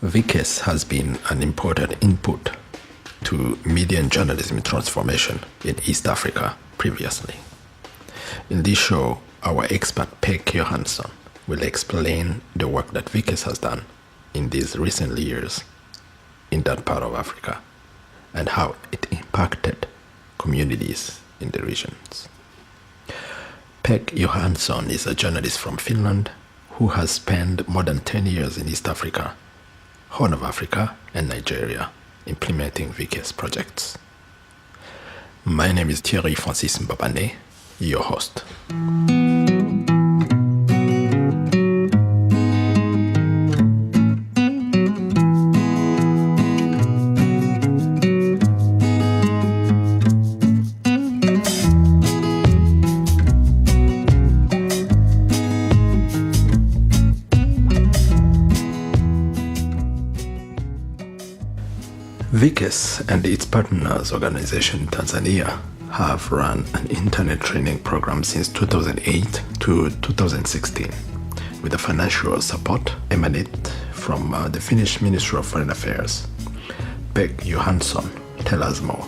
ViKES has been an important input to media and journalism transformation in East Africa previously. In this show, our expert Peik Johnson will explain the work that ViKES has done in these recent years in that part of Africa and how it impacted communities in the regions. Peik Johnson is a journalist from Finland who has spent more than 10 years in East Africa, Horn of Africa, and Nigeria, implementing ViKES projects. My name is Thierry Francis Mbabane, your host. ViKES and its partners organization in Tanzania have run an internet training program since 2008 to 2016 with the financial support emanate from the Finnish Ministry of Foreign Affairs. Peik Johnson, tell us more.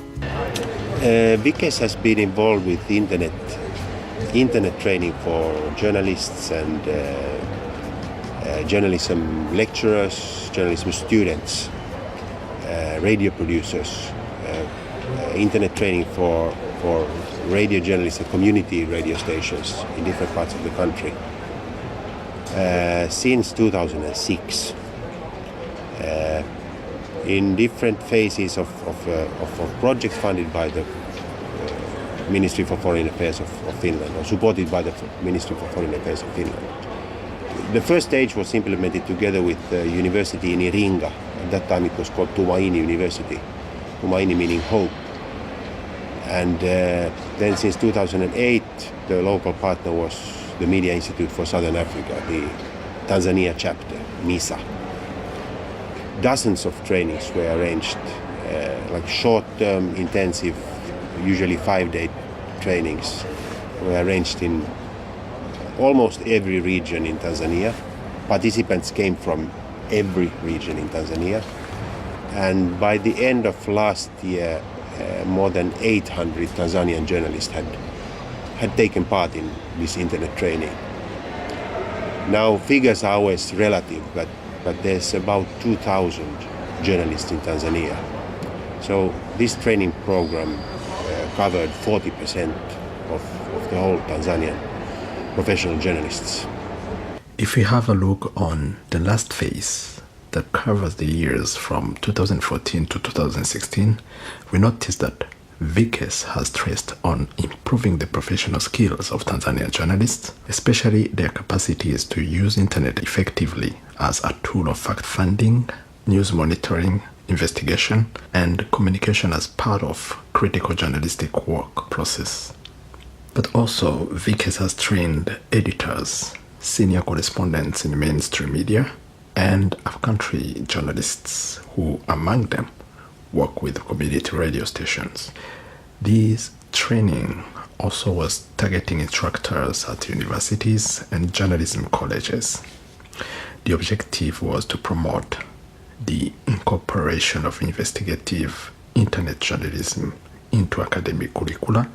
ViKES has been involved with internet training for journalists and journalism lecturers, journalism students, radio producers, internet training for radio journalists and community radio stations in different parts of the country since 2006. In different phases of projects funded by the Ministry for Foreign Affairs of Finland or supported by the Ministry for Foreign Affairs of Finland. The first stage was implemented together with the university in Iringa. At that time it was called Tumaini University, Tumaini meaning hope. And then since 2008 the local partner was the Media Institute for Southern Africa, the Tanzania chapter, MISA. Dozens of trainings were arranged, like short-term, intensive, usually 5-day trainings were arranged in almost every region in Tanzania. Participants came from every region in Tanzania. And by the end of last year, more than 800 Tanzanian journalists had taken part in this internet training. Now, figures are always relative, but there's about 2,000 journalists in Tanzania. So this training program covered 40% of the whole Tanzanian professional journalists. If we have a look on the last phase that covers the years from 2014 to 2016, we notice that ViKES has stressed on improving the professional skills of Tanzanian journalists, especially their capacities to use internet effectively as a tool of fact-finding, news monitoring, investigation, and communication as part of critical journalistic work process. But also, ViKES has trained editors, senior correspondents in mainstream media, and upcountry journalists who, among them, work with community radio stations. This training also was targeting instructors at universities and journalism colleges. The objective was to promote the incorporation of investigative internet journalism into academic curricula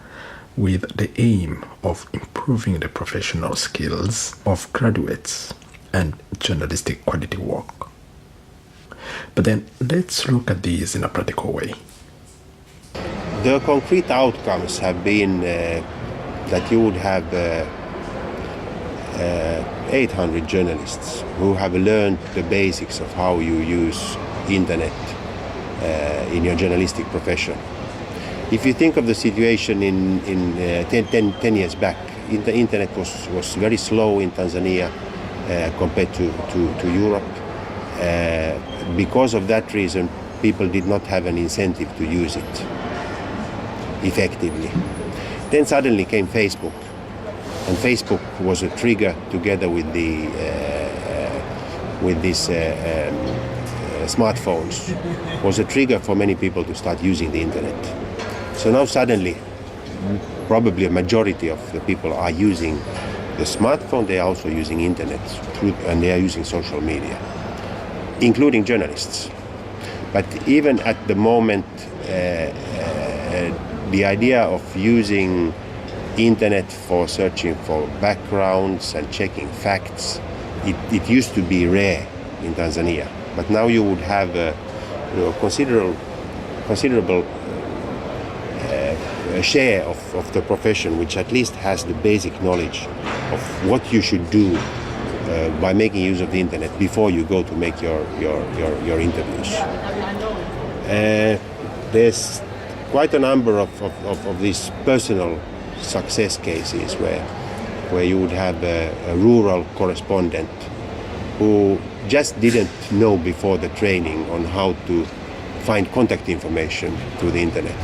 with the aim of improving the professional skills of graduates and journalistic quality work. But then let's look at these in a practical way. The concrete outcomes have been that you would have 800 journalists who have learned the basics of how you use internet in your journalistic profession. If you think of the situation in 10 years back, the internet was very slow in Tanzania compared to Europe. Because of that reason, people did not have an incentive to use it effectively. Then suddenly came Facebook, and Facebook was a trigger together with these smartphones, was a trigger for many people to start using the internet. So now suddenly, probably a majority of the people are using the smartphone, they are also using internet, and they are using social media. including journalists. But even at the moment, the idea of using internet for searching for backgrounds and checking facts, it used to be rare in Tanzania. But now you would have a considerable share of the profession which at least has the basic knowledge of what you should do by making use of the internet before you go to make your interviews. There's quite a number of these personal success cases where you would have a rural correspondent who just didn't know before the training on how to find contact information through the internet.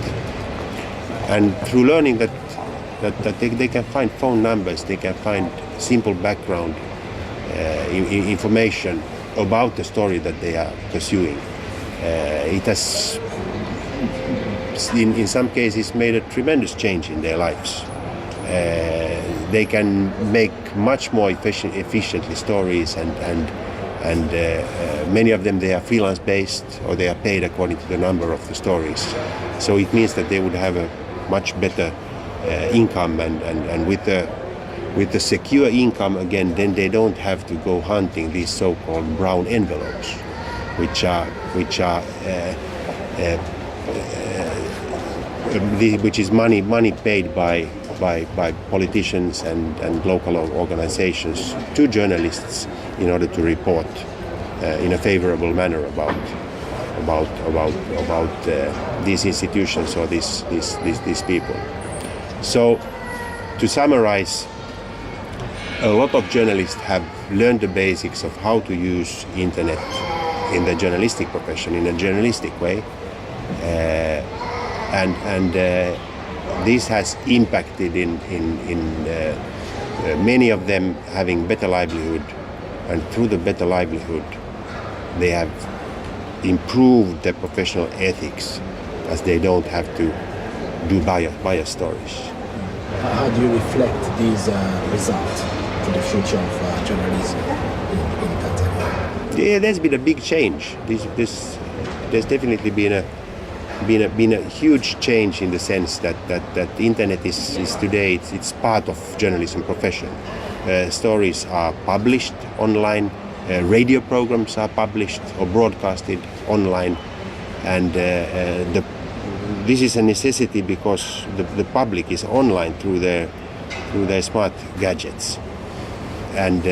And through learning that they can find phone numbers, they can find simple background information about the story that they are pursuing. It has, in some cases, made a tremendous change in their lives. They can make much more efficiently stories, and many of them, they are freelance based, or they are paid according to the number of the stories. So it means that they would have a much better income, and with the secure income again, then they don't have to go hunting these so-called brown envelopes, which is money paid by politicians and local organizations to journalists in order to report in a favorable manner about these institutions or these people. So, to summarize, a lot of journalists have learned the basics of how to use internet in the journalistic profession in a journalistic way, and this has impacted in many of them having better livelihood, and through the better livelihood, they have improved their professional ethics, as they don't have to do bias stories. How do you reflect these results for the future of journalism in Tanzania? Yeah, there's been a big change. There's definitely been a huge change in the sense that the internet is today, it's part of journalism profession. Stories are published online, radio programs are published or broadcasted online, and this is a necessity because the public is online through their smart gadgets. And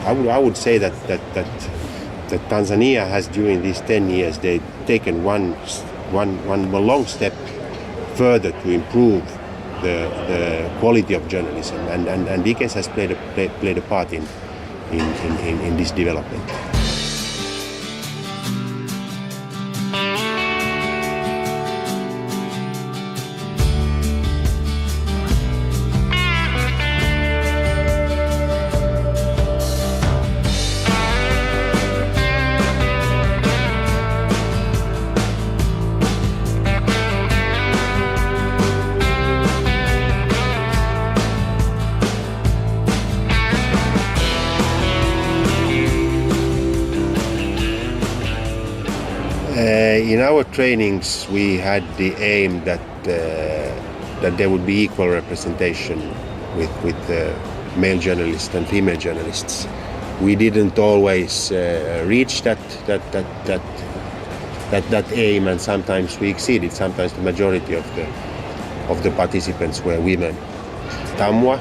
I would say that Tanzania has, during these 10 years, they've taken one long step further to improve the quality of journalism, and ViKES has played a part in this development. In our trainings, we had the aim that there would be equal representation with male journalists and female journalists. We didn't always reach that aim, and sometimes we exceeded. Sometimes the majority of the participants were women. TAMWA,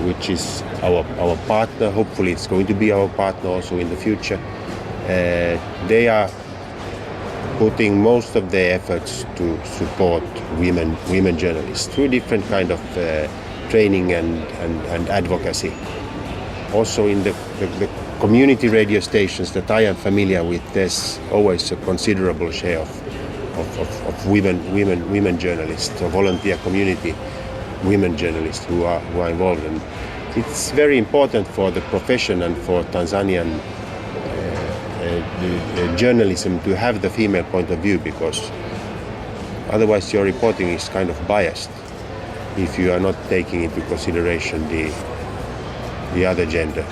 which is our partner, hopefully it's going to be our partner also in the future. They are putting most of their efforts to support women journalists through different kind of training and advocacy. Also in the community radio stations that I am familiar with, there's always a considerable share of women journalists, or volunteer community women journalists who are involved. And it's very important for the profession and for Tanzanian journalism to have the female point of view, because otherwise your reporting is kind of biased if you are not taking into consideration the other gender.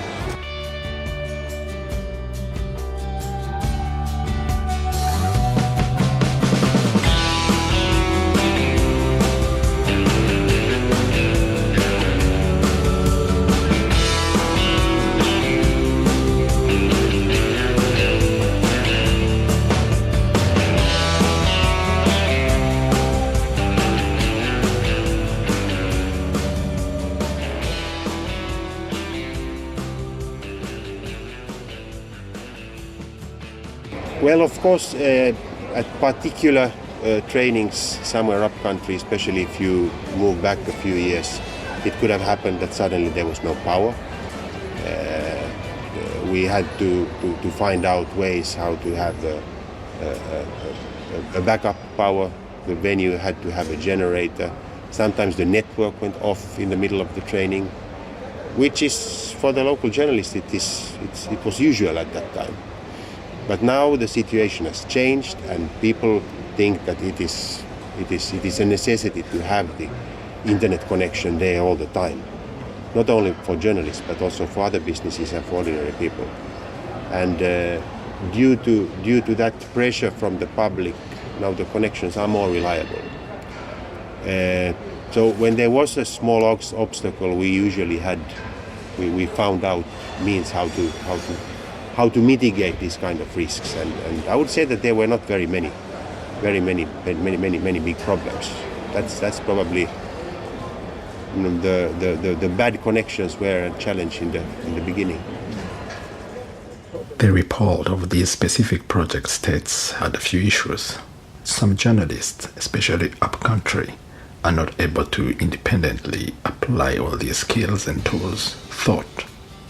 Well, of course, at particular trainings somewhere up country, especially if you move back a few years, it could have happened that suddenly there was no power. We had to find out ways how to have a backup power. The venue had to have a generator. Sometimes the network went off in the middle of the training, which is, for the local journalists, it was usual at that time. But now the situation has changed, and people think that it is a necessity to have the internet connection there all the time. Not only for journalists, but also for other businesses and for ordinary people. And due to that pressure from the public, now the connections are more reliable. So when there was a small obstacle, we usually we found out means how to mitigate these kind of risks. And I would say that there were not very many big problems. That's probably, you know, the bad connections were a challenge in the beginning. The report of these specific project states had a few issues. Some journalists, especially upcountry, are not able to independently apply all these skills and tools taught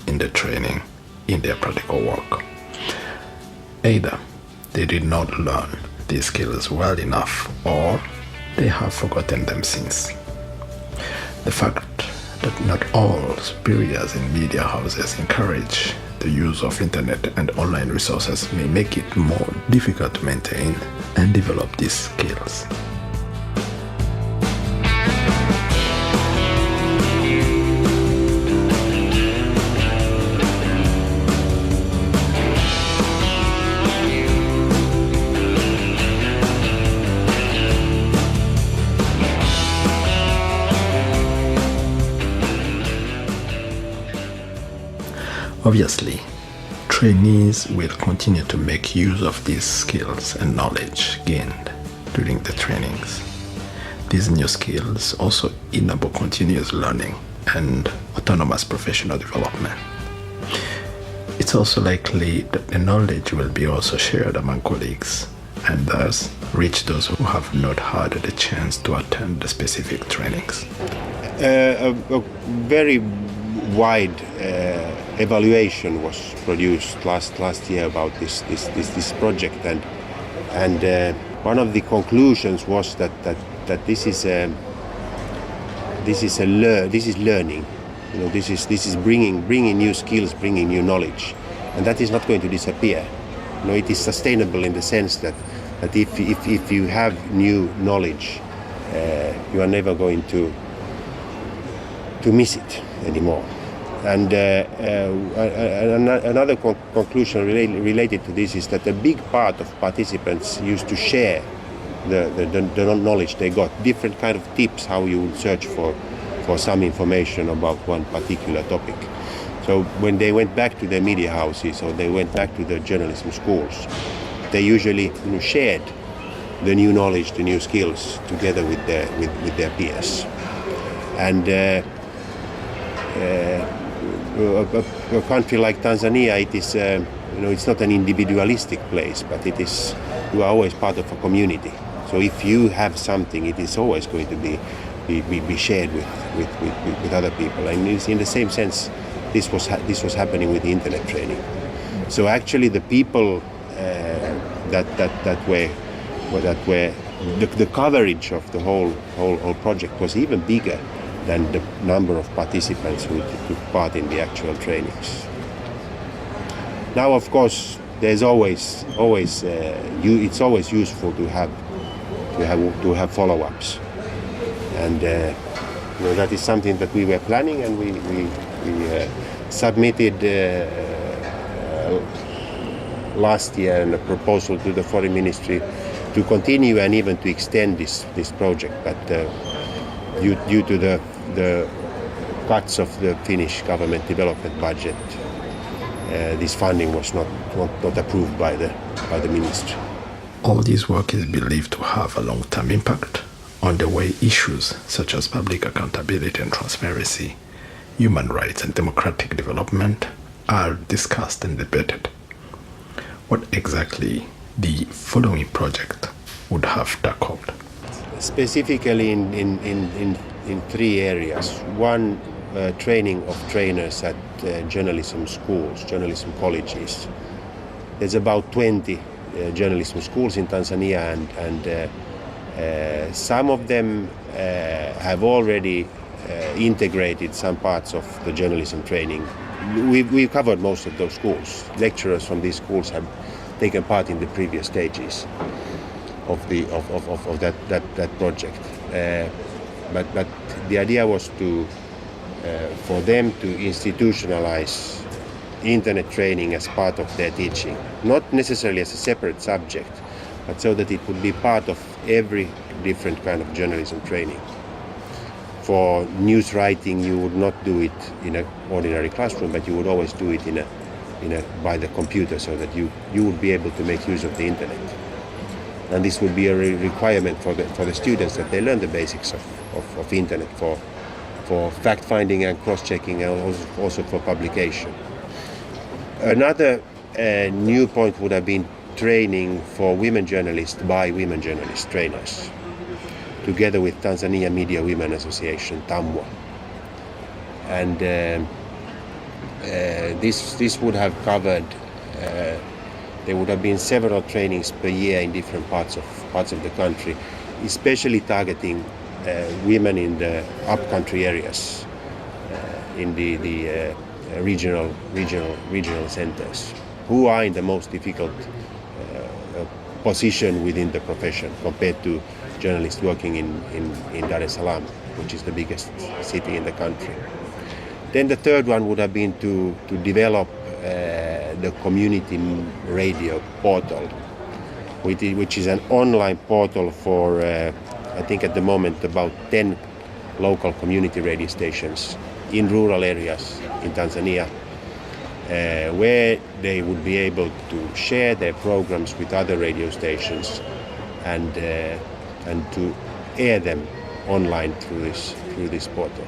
in the training in their practical work. Either they did not learn these skills well enough, or they have forgotten them since. The fact that not all superiors and media houses encourage the use of internet and online resources may make it more difficult to maintain and develop these skills. Obviously, trainees will continue to make use of these skills and knowledge gained during the trainings. These new skills also enable continuous learning and autonomous professional development. It's also likely that the knowledge will be also shared among colleagues and thus reach those who have not had the chance to attend the specific trainings. A very wide evaluation was produced last year about this project, and one of the conclusions was that this is learning. You know, this is bringing new skills, bringing new knowledge, and that is not going to disappear. You know, it is sustainable in the sense that if you have new knowledge, you are never going to miss it anymore. And another conclusion related to this is that a big part of participants used to share the knowledge they got, different kind of tips how you would search for some information about one particular topic. So when they went back to their media houses or they went back to the journalism schools, they usually shared the new knowledge, the new skills together with their peers. And a country like Tanzania, it is it's not an individualistic place, but it is, you are always part of a community. So if you have something, it is always going to be shared with other people. And it's in the same sense, this was happening with the internet training. So actually, the people that were the coverage of the whole project was even bigger than the number of participants who took part in the actual trainings. Now, of course, there's always it's always useful to have follow-ups, and that is something that we were planning, and we submitted last year a proposal to the Foreign Ministry to continue and even to extend this project, but due to the cuts of the Finnish government development budget, this funding was not approved by the ministry. All this work is believed to have a long-term impact on the way issues such as public accountability and transparency, human rights and democratic development are discussed and debated. What exactly the following project would have tackled. Specifically in three areas. One, training of trainers at journalism schools, journalism colleges. There's about 20 journalism schools in Tanzania, and some of them have already integrated some parts of the journalism training. We've covered most of those schools. Lecturers from these schools have taken part in the previous stages of that project. But the idea was for them to institutionalize internet training as part of their teaching, not necessarily as a separate subject, but so that it would be part of every different kind of journalism training. For news writing, you would not do it in an ordinary classroom, but you would always do it by the computer, so that you would be able to make use of the internet. And this would be a requirement for the students, that they learn the basics of internet for fact-finding and cross-checking, and also for publication. Another new point would have been training for women journalists by women journalist trainers, together with Tanzania Media Women Association, TAMWA. And this would have covered, there would have been several trainings per year in different parts of the country, especially targeting women in the upcountry areas, in the regional centers, who are in the most difficult position within the profession compared to journalists working in Dar es Salaam, which is the biggest city in the country. Then the third one would have been to develop the community radio portal, which is an online portal for I think at the moment about 10 local community radio stations in rural areas in Tanzania, where they would be able to share their programs with other radio stations and to air them online through this portal.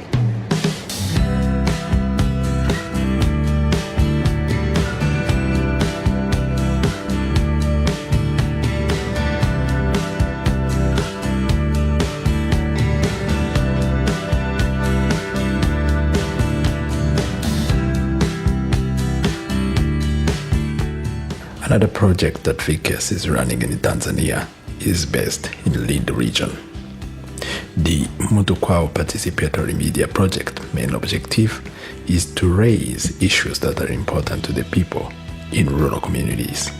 Another project that ViKES is running in Tanzania is based in Lindi region. The Mutukwao Participatory Media Project main objective is to raise issues that are important to the people in rural communities.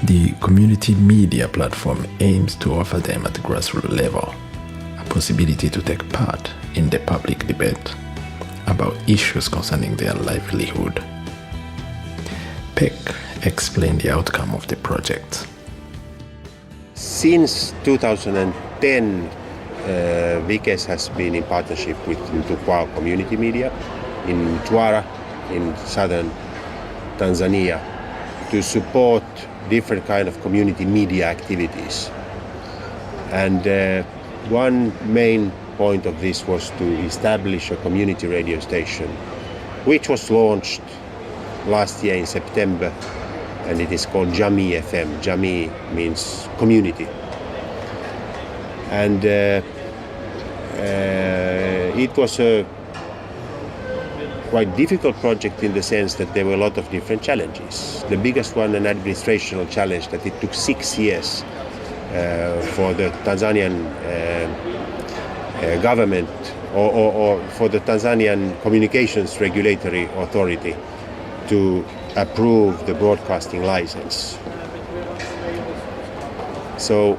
The community media platform aims to offer them at the grassroots level a possibility to take part in the public debate about issues concerning their livelihood. Peik explained the outcome of the project. Since 2010, ViKES has been in partnership with Mutukwao Community Media in Mtwara, in southern Tanzania, to support different kind of community media activities. And one main point of this was to establish a community radio station, which was launched last year in September, and it is called Jamii FM. Jamii means community. And it was a quite difficult project in the sense that there were a lot of different challenges. The biggest one, an administrational challenge, that it took 6 years for the Tanzanian government or for the Tanzanian Communications Regulatory Authority to approve the broadcasting license. So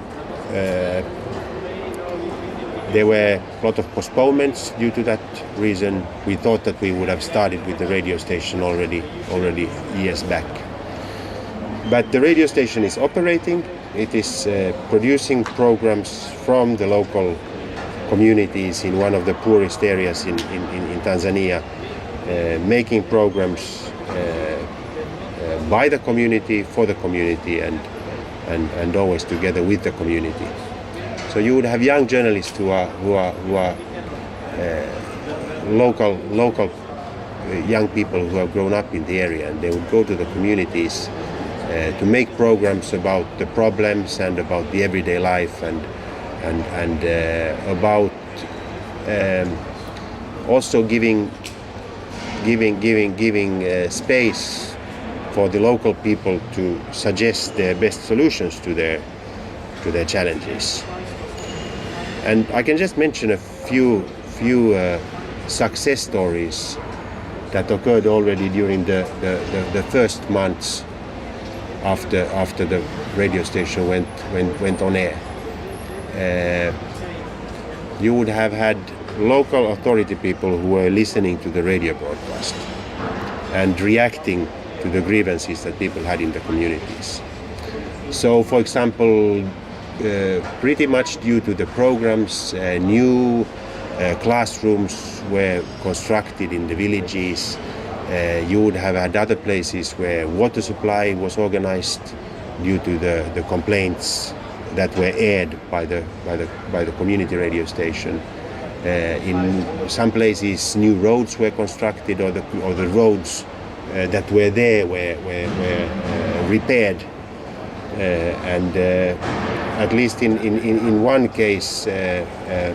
there were a lot of postponements due to that reason. We thought that we would have started with the radio station already years back. But the radio station is operating. It is producing programs from the local communities in one of the poorest areas in Tanzania, making programs by the community, for the community, and always together with the community. So you would have young journalists who are local young people who have grown up in the area, and they would go to the communities to make programs about the problems and about the everyday life and about also giving space for the local people to suggest their best solutions to their challenges. And I can just mention a few success stories that occurred already during the first months after the radio station went on air. You would have had local authority people who were listening to the radio broadcast and reacting to the grievances that people had in the communities. So, for example, pretty much due to the programs, new classrooms were constructed in the villages. You would have had other places where water supply was organized due to the complaints that were aired by the community radio station. In some places, new roads were constructed, or the roads that were there were repaired. And at least in one case, the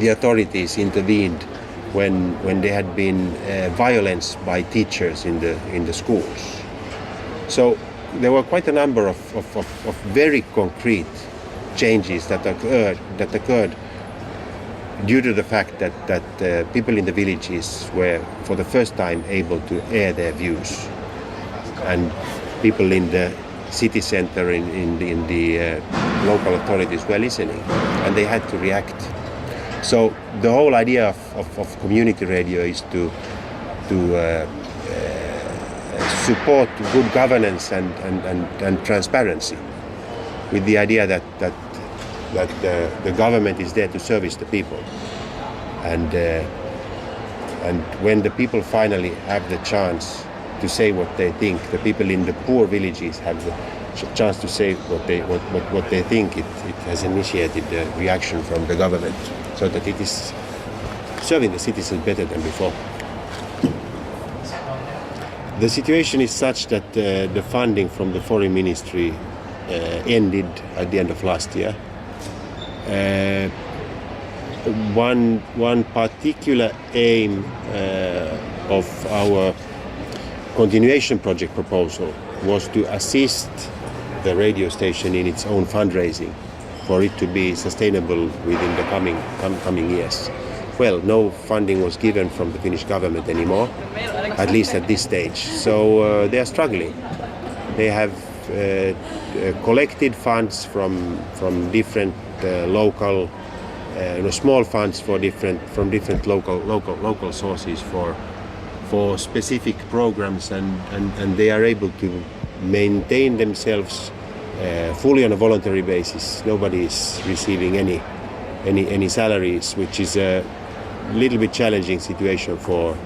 authorities intervened when there had been violence by teachers in the schools. So there were quite a number of very concrete changes that occurred due to the fact that people in the villages were for the first time able to air their views, and people in the city center in the local authorities were listening, and they had to react. So the whole idea of community radio is to support good governance and transparency, with the idea that the government is there to service the people, and when the people finally have the chance to say what they think, the people in the poor villages have the chance to say what they think, it has initiated the reaction from the government, so that it is serving the citizens better than before. The situation is such that the funding from the foreign ministry ended at the end of last year. One particular aim of our continuation project proposal was to assist the radio station in its own fundraising for it to be sustainable within the coming years. Well, no funding was given from the Finnish government anymore, at least at this stage. So they are struggling. They have collected funds from different local, small funds from different local sources for specific programs, and they are able to maintain themselves fully on a voluntary basis. Nobody is receiving any salaries, which is a little bit challenging situation for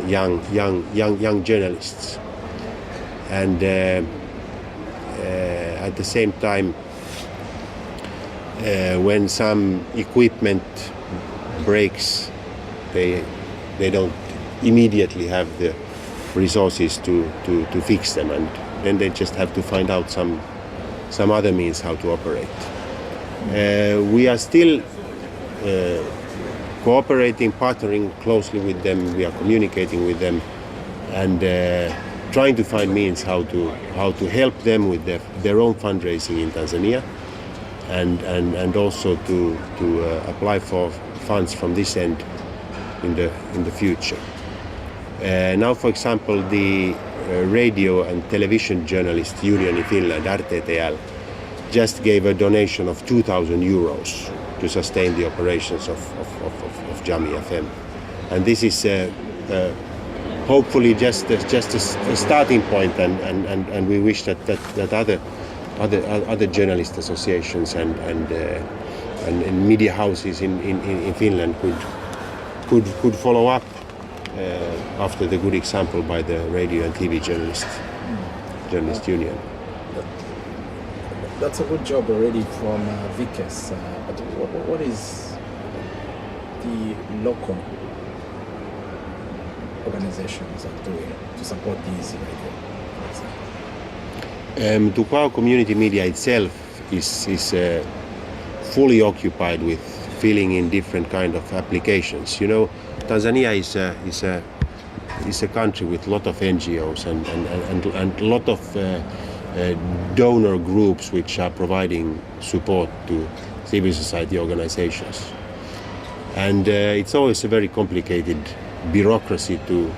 young journalists. And at the same time, when some equipment breaks, they don't immediately have the resources to fix them, and then they just have to find out some other means how to operate. We are still cooperating, partnering closely with them. We are communicating with them and trying to find means how to help them with their own fundraising in Tanzania, and also to apply for funds from this end in the future. Now, for example, the Radio and Television Journalist Union in Finland, RTTL, just gave a donation of 2,000 euros to sustain the operations of Jami FM. And this is hopefully just a starting point, and we wish that other journalist associations and media houses in Finland could follow up after the good example by the Radio and TV Journalist Union. That's a good job already from ViKES. But what is the local organizations are doing to support these radio, for example? Tukwao community media itself is fully occupied with filling in different kind of applications. You know, Tanzania is a country with a lot of NGOs and a lot of donor groups which are providing support to civil society organizations. And it's always a very complicated bureaucracy to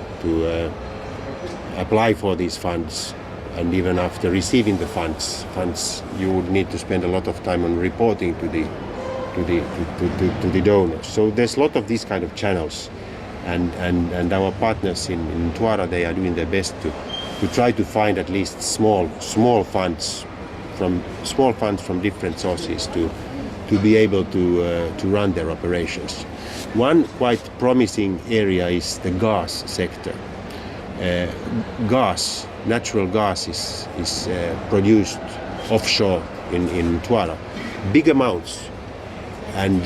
apply for these funds. And even after receiving the funds, you would need to spend a lot of time on reporting to the donors. So there's a lot of these kind of channels, and our partners in Tuara, they are doing their best to try to find at least small funds from different sources to be able to run their operations. One quite promising area is the gas sector. Natural gas is produced offshore in Tuara, big amounts, and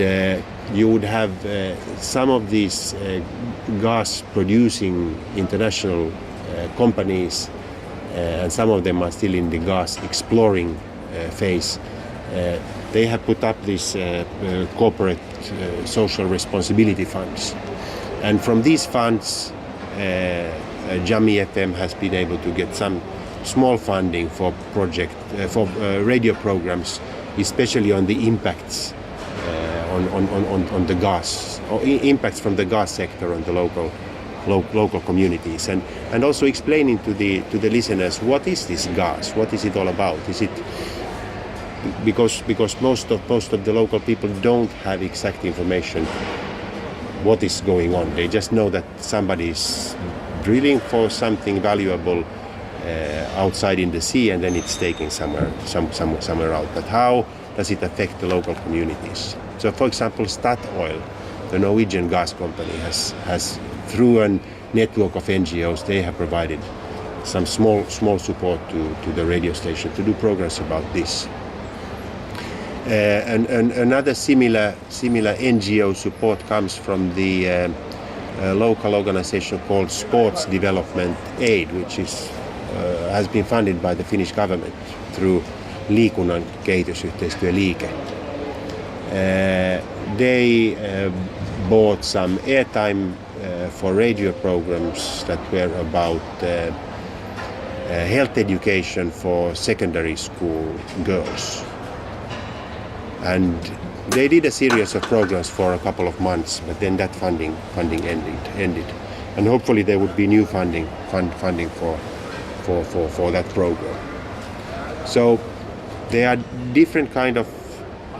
you would have some of these gas producing international companies, and some of them are still in the gas exploring phase. They have put up these corporate social responsibility funds, and from these funds Jamii FM has been able to get some small funding for radio programs, especially on the impacts on the gas, or impacts from the gas sector on the local communities, and also explaining to the listeners what is this gas, what is it all about? Is it because most of the local people don't have exact information what is going on. They just know that somebody is drilling for something valuable outside in the sea, and then it's taken somewhere out. But how does it affect the local communities? So, for example, Statoil, the Norwegian gas company, has through a network of NGOs, they have provided some small support to the radio station to do programs about this. And another similar NGO support comes from the local organization called Sports Development Aid, which has been funded by the Finnish government through liikunnan kehitysyhteistyöliike. They bought some airtime for radio programs that were about health education for secondary school girls. And they did a series of programs for a couple of months, but then that funding ended. And hopefully there would be new funding for that program. So there are different kind of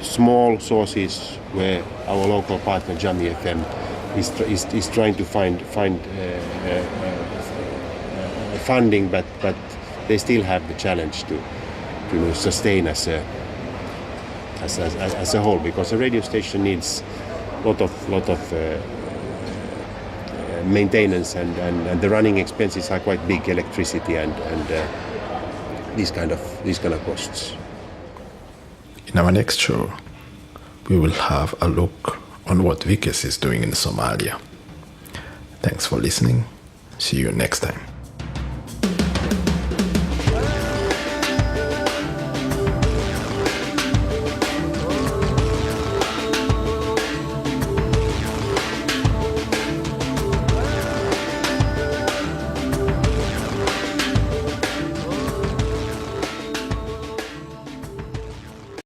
small sources where our local partner Jamii FM is trying to find funding, but they still have the challenge to sustain as a whole, because a radio station needs lot of maintenance, and the running expenses are quite big, electricity and these kind of costs. In our next show, we will have a look on what ViKES is doing in Somalia. Thanks for listening. See you next time.